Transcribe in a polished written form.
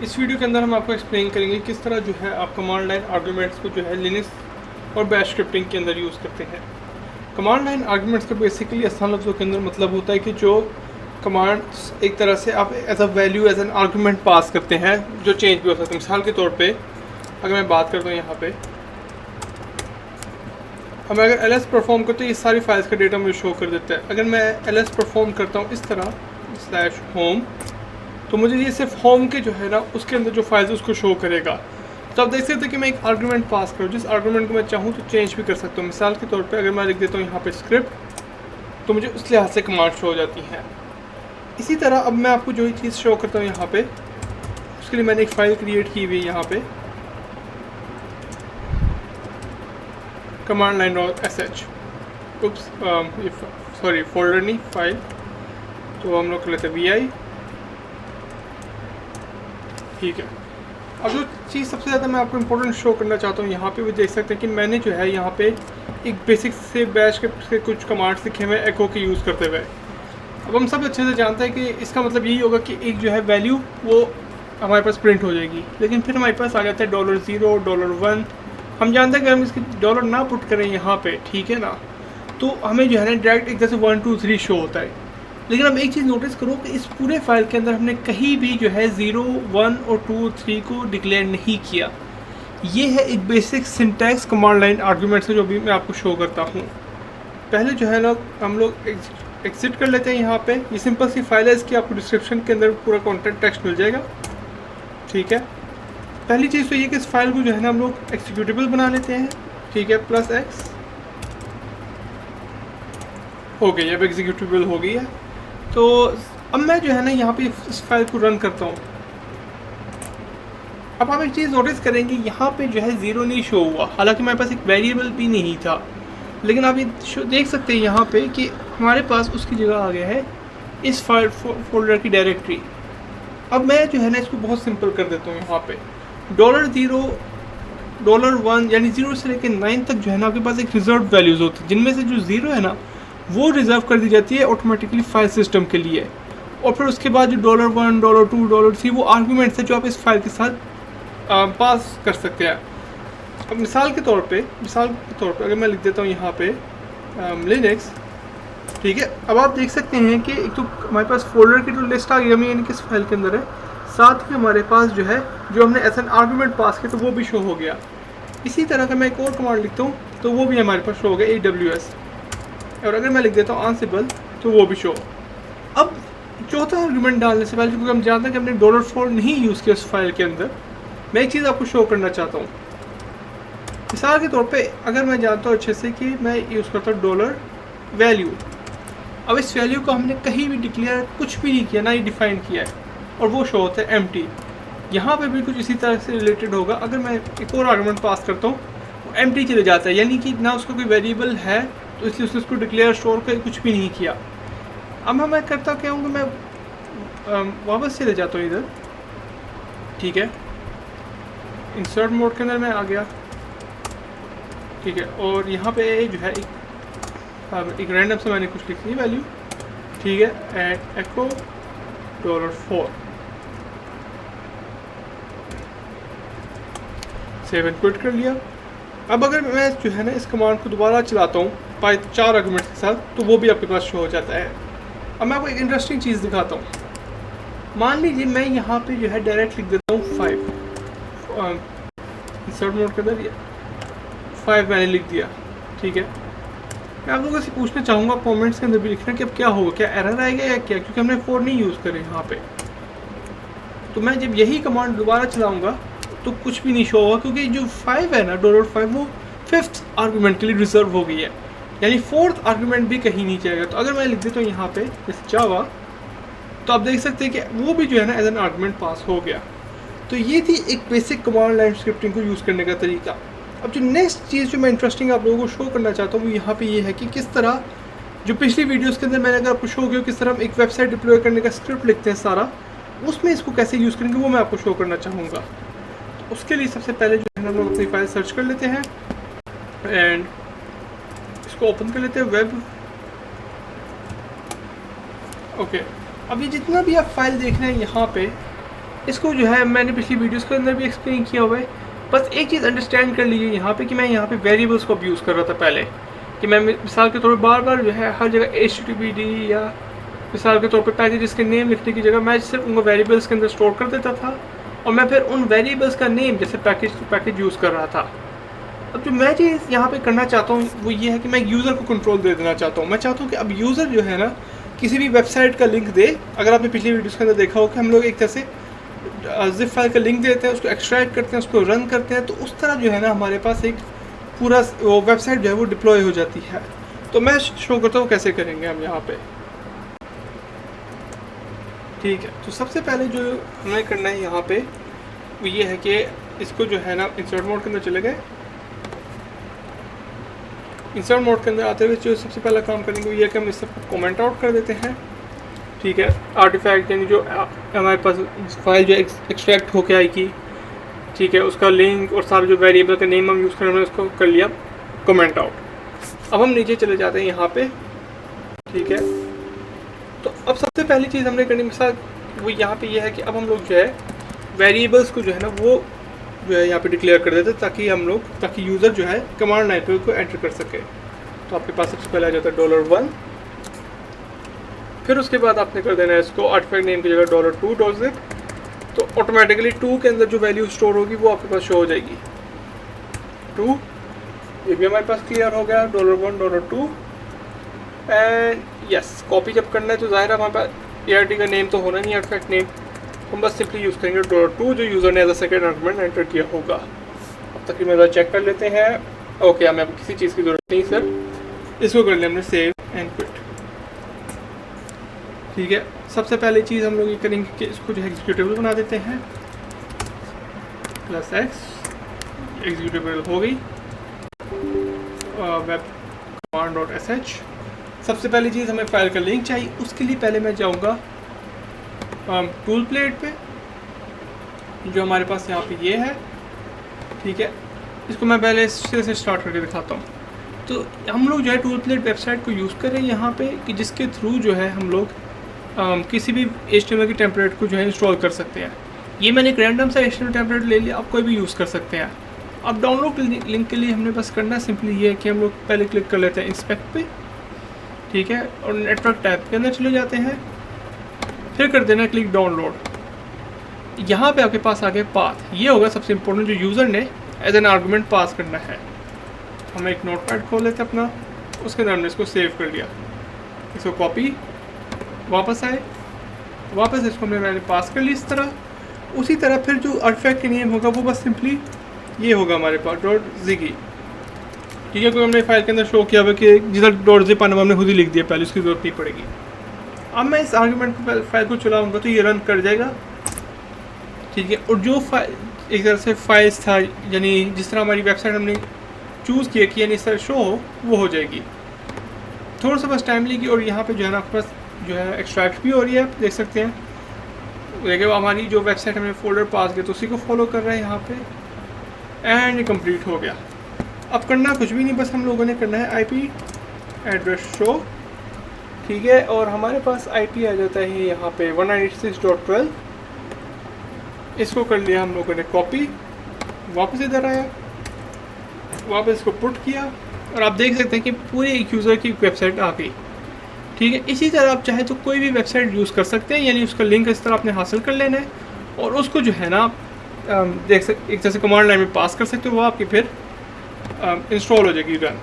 इस वीडियो के अंदर हम आपको एक्सप्लेन करेंगे किस तरह जो है आप कमांड लाइन आर्गूमेंट्स को जो है लिनक्स और बैश स्क्रिप्टिंग के अंदर यूज़ करते हैं। कमांड लाइन आर्गूमेंट्स का बेसिकली आसान लफ्ज़ों के अंदर मतलब होता है कि जो कमांड्स एक तरह से आप as a value as an argument pass करते हैं जो चेंज भी हो सकता है। मिसाल के तौर पे अगर मैं बात करता हूँ यहाँ पे हम अगर ls परफॉर्म करते हैं ये सारी फाइल्स का डेटा मुझे शो कर देता है। अगर मैं ls परफॉर्म करता हूँ इस तरह /home तो मुझे ये सिर्फ होम के जो है ना उसके अंदर जो फाइल्स उसको शो करेगा। तो आप देख सकते हैं कि मैं एक आर्गूमेंट पास करूँ, जिस आर्गूमेंट को मैं चाहूँ तो चेंज भी कर सकता हूँ। मिसाल के तौर पे अगर मैं लिख देता हूँ यहाँ पे स्क्रिप्ट तो मुझे उस लिहाज से कमांड शो हो जाती हैं। इसी तरह अब मैं आपको जो ही चीज़ शो करता हूँ यहाँ पे, उसके लिए मैंने एक फ़ाइल क्रिएट की हुई है यहाँ पे command line dot sh sorry folder नहीं फाइल, तो हम लोग कर लेते हैं vi। ठीक है, अब जो चीज़ सबसे ज़्यादा मैं आपको इम्पोर्टेंट शो करना चाहता हूँ यहाँ पे वो देख सकते हैं कि मैंने जो है यहाँ पे एक बेसिक से बैश के कुछ कमांड्स लिखे हुए एको के यूज़ करते हुए। अब हम सब अच्छे से जानते हैं कि इसका मतलब यही होगा कि एक जो है वैल्यू वो हमारे पास प्रिंट हो जाएगी, लेकिन फिर हमारे पास आ जाता है $0 $1। हम जानते हैं कि हम इसकी डॉलर ना पुट करें यहाँ पे, ठीक है ना, तो हमें जो है ना डायरेक्ट एक तरह से 1 2 3 शो होता है। लेकिन अब एक चीज़ नोटिस करो कि इस पूरे फाइल के अंदर हमने कहीं भी जो है 0 1 और 2 3 को डिक्लेयर नहीं किया। ये है एक basic syntax command line argument से जो भी मैं आपको शो करता हूँ। पहले जो है ना हम लोग एग्जिट कर लेते हैं यहाँ पे। ये सिंपल सी फाइल है, इसकी आपको डिस्क्रिप्शन के अंदर पूरा कॉन्टेंट टेक्स्ट मिल जाएगा। ठीक है, पहली चीज़ तो ये कि इस फाइल को जो है ना हम लोग एक्सिक्यूटेबल बना लेते हैं। ठीक है, +x हो गई, अब एग्जीक्यूटेबल हो गई है। तो अब मैं जो है ना यहाँ पे इस फाइल को रन करता हूँ। अब आप एक चीज़ नोटिस करेंगे यहाँ पे जो है 0 नहीं शो हुआ, हालांकि मेरे पास एक वेरिएबल भी नहीं था, लेकिन आप ये देख सकते हैं यहाँ पे कि हमारे पास उसकी जगह आ गया है इस फाइल फोल्डर की डायरेक्टरी। अब मैं जो है ना इसको बहुत सिंपल कर देता हूँ। यहाँ पे $0 $1 यानी 0 से लेकर 9 तक जो है ना आपके पास एक रिजर्व वैल्यूज़ होती है, जिनमें से जो 0 है ना वो रिज़र्व कर दी जाती है ऑटोमेटिकली फाइल सिस्टम के लिए। और फिर उसके बाद जो $1 $2 $3 वो आर्गूमेंट्स है जो आप इस फाइल के साथ पास कर सकते हैं। अब मिसाल के तौर पे अगर मैं लिख देता हूँ यहाँ पे लिनक्स, ठीक है, अब आप देख सकते हैं कि एक तो हमारे पास फोल्डर की जो लिस्ट आ गई हमें यानी कि इस फाइल के अंदर है, साथ ही हमारे पास जो है जो हमने एज एन आर्गूमेंट पास किया तो वो भी शो हो गया। इसी तरह का मैं एक और कमांड लिखता हूँ तो वो भी हमारे पास शो हो गया AWS। और अगर मैं लिख देता हूँ Ansible तो वो भी शो। अब चौथा आर्गूमेंट डालने से पहले, क्योंकि हम जानते हैं कि हमने $4 नहीं यूज़ किया उस फाइल के अंदर, मैं एक चीज़ आपको शो करना चाहता हूँ। मिसाल के तौर पे अगर मैं जानता हूँ अच्छे से कि मैं यूज़ करता हूँ $वैल्यू। अब इस वैल्यू को हमने कहीं भी डिक्लेयर कुछ भी नहीं किया, ना ही डिफाइन किया है, और वो शो होता है एम्प्टी। यहाँ पे भी कुछ इसी तरह से रिलेटेड होगा। अगर मैं एक और आर्गूमेंट पास करता हूँ वो एम्प्टी चले जाता है, यानी कि ना उसका कोई वेरिएबल है तो इसलिए उसने उसको डिक्लेयर स्टोर कर कुछ भी नहीं किया। अब मैं करता क्या हूँ कि मैं वापस चले जाता हूँ इधर। ठीक है, इंसर्ट मोड के अंदर मैं आ गया। ठीक है, और यहाँ पे जो है एक रैंडम से मैंने कुछ लिख दी वैल्यू। ठीक है, and echo $4 save and quit कर लिया। अब अगर मैं जो है ना इस कमांड को दोबारा चलाता हूँ 4 आर्गूमेंट के साथ तो वो भी आपके पास शो हो जाता है। अब मैं आपको एक इंटरेस्टिंग चीज़ दिखाता हूँ। मान लीजिए मैं यहाँ पे जो है डायरेक्ट लिख देता हूँ 5, इंसर्ट मोड के अंदर 5 मैंने लिख दिया। ठीक है, मैं आप लोगों से पूछना चाहूँगा कमेंट्स के अंदर भी लिखना कि अब क्या होगा, क्या एरर आएगा या क्या, क्योंकि हमने 4 नहीं यूज़ करे यहाँ पे। तो मैं जब यही कमांड दोबारा चलाऊँगा तो कुछ भी नहीं शो होगा, क्योंकि जो 5 है ना $5 वो 5th आर्गूमेंट के लिए रिजर्व हो गई है, यानी 4th आर्गूमेंट भी कहीं नहीं जाएगा। तो अगर मैं लिख देता हूँ यहाँ पे जैसे जावा, तो आप देख सकते हैं कि वो भी जो है ना एज एन आर्गूमेंट पास हो गया। तो ये थी एक बेसिक कमांड लाइन स्क्रिप्टिंग को यूज़ करने का तरीका। अब जो नेक्स्ट चीज़ जो मैं इंटरेस्टिंग आप लोगों को शो करना चाहता हूँ वो यहाँ पे ये है कि किस तरह जो पिछली वीडियोज़ के अंदर मैंने अगर आपको शो किया किस तरह हम एक वेबसाइट डिप्लॉय करने का स्क्रिप्ट लिखते हैं सारा, उसमें इसको कैसे यूज़ करेंगे वो मैं आपको शो करना चाहूँगा। उसके लिए सबसे पहले जो है हम लोग अपनी फाइल सर्च कर लेते हैं एंड इसको ओपन कर लेते हैं वेब। ओके, अब ये जितना भी आप फाइल देख रहे हैं यहाँ पे इसको जो है मैंने पिछली वीडियोस के अंदर भी एक्सप्लेन किया हुआ है। बस एक चीज़ अंडरस्टैंड कर लीजिए यहाँ पे कि मैं यहाँ पे वेरिएबल्स को यूज़ कर रहा था पहले, कि मैं मिसाल के तौर पर बार बार जो है हर जगह HTTPD या मिसाल के तौर पे पैकेजेस के नेम लिखने की जगह मैं सिर्फ उनको वेरिएबल्स के अंदर स्टोर कर देता था और मैं फिर उन वेरिएबल्स का नेम जैसे पैकेज टू पैकेज यूज़ कर रहा था। अब जो मैं चीज़ यहाँ पे करना चाहता हूँ वो ये है कि मैं यूज़र को कंट्रोल दे देना चाहता हूँ। मैं चाहता हूँ कि अब यूज़र जो है ना किसी भी वेबसाइट का लिंक दे। अगर आपने पिछली वीडियोस के अंदर देखा हो कि हम लोग एक तरह से जिप फाइल का लिंक देते हैं, उसको एक्सट्रैक्ट करते हैं, उसको रन करते हैं, तो उस तरह जो है ना हमारे पास एक पूरा वो वेबसाइट जो है वो डिप्लॉय हो जाती है। तो मैं शो करता हूँ कैसे करेंगे हम यहाँ पे। ठीक है, तो सबसे पहले जो हमें करना है यहाँ पे वो ये है कि इसको जो है ना इंसर्ट मोड के अंदर चले गए। इंसर्ट मोड के अंदर आते हुए जो सबसे पहला काम करेंगे वो ये है कि हम इस सबको कमेंट आउट कर देते हैं। ठीक है, आर्टिफैक्ट यानी जो हमारे पास फाइल जो एक्सट्रैक्ट होके आएगी, ठीक है, उसका लिंक और सारे जो वेरिएबल का नेम हम यूज़ कर रहे हैं उसको कर लिया कमेंट आउट। अब हम नीचे चले जाते हैं यहाँ पे। ठीक है, तो अब सबसे पहली चीज़ हमने करनी मिसाल वो यहाँ पे ये है कि अब हम लोग जो है वेरिएबल्स को जो है ना वो जो है यहाँ पे डिक्लेयर कर देते ताकि यूज़र जो है कमांड लाइन पे उसको एंटर कर सके। तो आपके पास सबसे पहले आ जाता है $1, फिर उसके बाद आपने कर देना है इसको आर्टिफैक्ट नेम की जगह $2.zip। तो ऑटोमेटिकली 2 के अंदर जो वैल्यू स्टोर होगी वो आपके पास शो हो जाएगी 2। ये भी हमारे पास क्लियर हो गया $1 $2 एंड यस। कॉपी जब करना है तो ज़ाहिर है हमारे पास ART का नेम तो होना नहीं, आर्टिफैक्ट नेम हम बस सिंपली यूज़ करेंगे $2 जो यूज़र ने as a second argument enter किया होगा। अब तक मैं चेक कर लेते हैं। ओके, हमें अब किसी चीज़ की ज़रूरत नहीं सर, इसको कर लिया हमने सेव एंड क्विट। ठीक है, सबसे पहले चीज़ हम लोग ये करेंगे कि इसको जो है एग्जीक्यूटेबल बना देते हैं +X। एग्जीक्यूटेबल हो गई वेब command.sh। सबसे पहली चीज़ हमें फाइल का लिंक चाहिए, उसके लिए पहले मैं जाऊँगा टूल प्लेट पे जो हमारे पास यहाँ पे ये है। ठीक है, इसको मैं पहले से स्टार्ट करके दिखाता हूँ। तो हम लोग जो है टूल प्लेट वेबसाइट को यूज़ करें यहाँ पे कि जिसके थ्रू जो है हम लोग किसी भी HTML की टेम्पलेट को जो है इंस्टॉल कर सकते हैं। ये मैंने एक रैंडम सा HTML टेम्पलेट ले लिया, आप कोई भी यूज़ कर सकते हैं। अब डाउनलोड लिंक के लिए हमने बस करना सिंपली ये है कि हम लोग पहले क्लिक कर लेते हैं इंस्पेक्ट पे। ठीक है, और नेटवर्क टैब के अंदर चले जाते हैं, फिर कर देना क्लिक डाउनलोड। यहाँ पे आपके पास आ गए पाथ, ये होगा सबसे इम्पोर्टेंट जो यूज़र ने एज एन आर्गूमेंट पास करना है। हम एक नोटपैड खोल लेते हैं अपना, उसके अंदर हमने इसको सेव कर लिया। इसको कॉपी, वापस आए, वापस इसको मैंने पास कर ली इस तरह। उसी तरह फिर जो आर्टिफैक्ट का नेम होगा वो बस सिंपली ये होगा हमारे पास .ziggy। ठीक है, क्योंकि हमने फाइल के अंदर शो किया हुआ कि जिधर .zip आना हमने खुद ही लिख दिया, पहले उसकी ज़रूरत नहीं पड़ेगी। अब मैं इस आर्गुमेंट को फाइल को चलाऊँगा तो ये रन कर जाएगा। ठीक है, और जो फाइल एक तरह से फाइल्स था यानी जिस तरह हमारी वेबसाइट हमने चूज़ किया कि यानी इस तरह शो हो वो हो जाएगी। थोड़ा सा बस टाइम लेगी और यहाँ पे जो है ना आपके पास जो है एक्सट्रैक्ट भी हो रही है, आप देख सकते हैं। देखिए हमारी जो वेबसाइट हमने फोल्डर पास किया तो उसी को फॉलो कर रहा है यहाँ पे एंड ये कंप्लीट हो गया। अब करना कुछ भी नहीं, बस हम लोगों ने करना है IP एड्रेस शो। ठीक है, और हमारे पास IP आ जाता है यहाँ पे 196.12। इसको कर लिया हम लोगों ने कॉपी, वापस इधर आया, वापस इसको पुट किया और आप देख सकते हैं कि पूरे एक यूज़र की वेबसाइट आ गई। ठीक है, इसी तरह आप चाहे तो कोई भी वेबसाइट यूज़ कर सकते हैं, यानी उसका लिंक इस तरह आपने हासिल कर लेना है और उसको जो है ना देख सकते एक तरह से कमांड लाइन में पास कर सकते हो, वो आपकी फिर इंस्टॉल हो जाएगी रन।